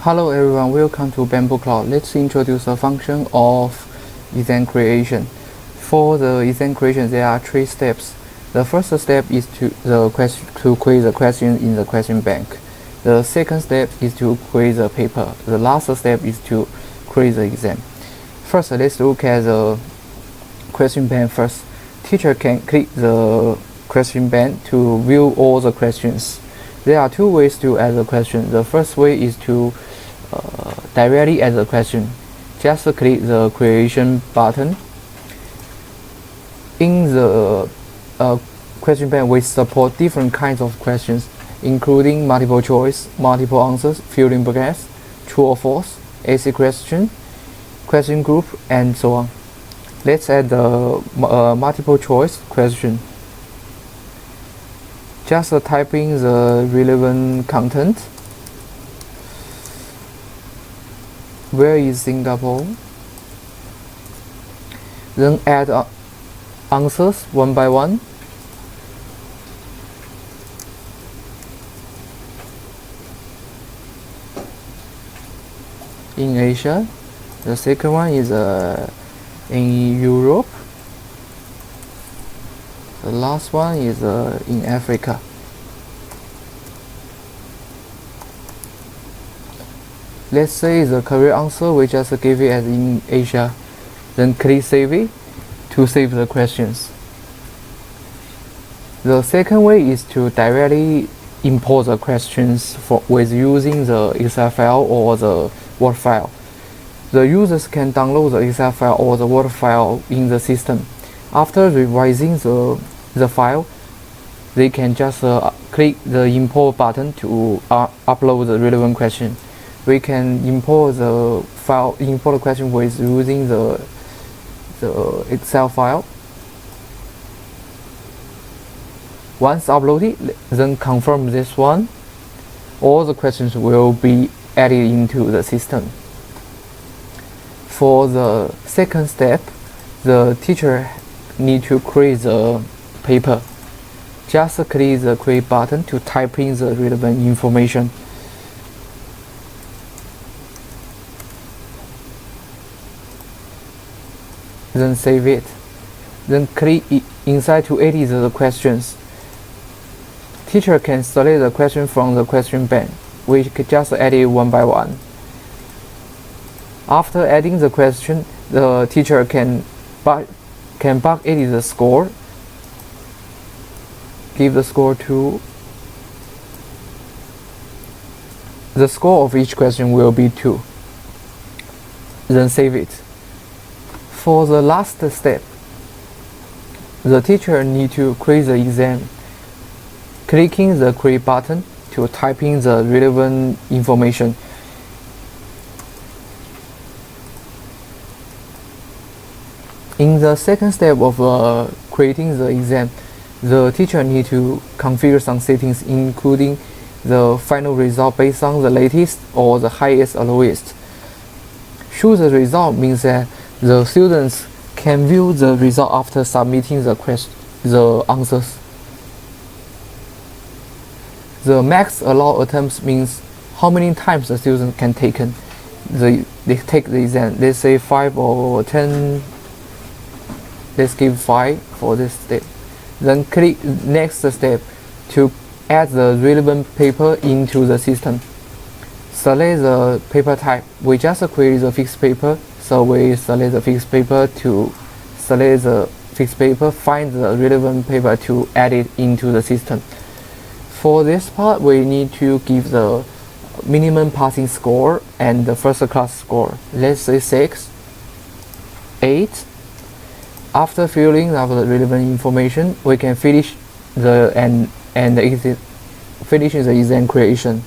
Hello everyone, welcome to BambooCloud. Let's introduce a function of exam creation. For the exam creation, there are three steps. The first step is to create the question in the question bank. The second step is to create the paper. The last step is to create the exam. First, let's look at the question bank first. Teacher can click the question bank to view all the questions. There are two ways to add the question. The first way is to directly add the question. Just click the creation button. In the question bank, we support different kinds of questions, including multiple choice, multiple answers, fill in blanks, true or false, essay question, question group, and so on. Let's add the multiple choice question. Just type in the relevant content. Where is Singapore? Then add answers one by one. In Asia. The second one is in Europe. The last one is in Africa. Let's say the correct answer, we just give it as in Asia. Then click Save it to save the questions. The second way is to directly import the questions with using the Excel file or the Word file. The users can download the Excel file or the Word file in the system. After revising the file, they can just click the import button to upload the relevant question. We can import the question with using the Excel file. Once uploaded, then confirm this one. All the questions will be added into the system. For the second step, the teacher need to create the paper. Just click the create button to type in the relevant information. Then save it. Then click inside to edit the questions. Teacher can select the question from the question bank. We could just edit one by one. After adding the question, the teacher can bug edit the score. Give the score to the score of each question will be 2. Then save it. For the last step, the teacher need to create the exam. Clicking the create button to type in the relevant information. In the second step of creating the exam, the teacher need to configure some settings, including the final result based on the latest or the highest or lowest. Choose the result means that the students can view the result after submitting the answers. The max allowed attempts means how many times the student can take the exam. Let's say 5 or 10. Let's give 5 for this step. Then click next step to add the relevant paper into the system. Select the paper type. We just create the fixed paper, so we select the fixed paper to select the fixed paper, find the relevant paper to add it into the system. For this part, we need to give the minimum passing score and the first class score. Let's say 6, 8. After filling up the relevant information, we can finish the exam creation.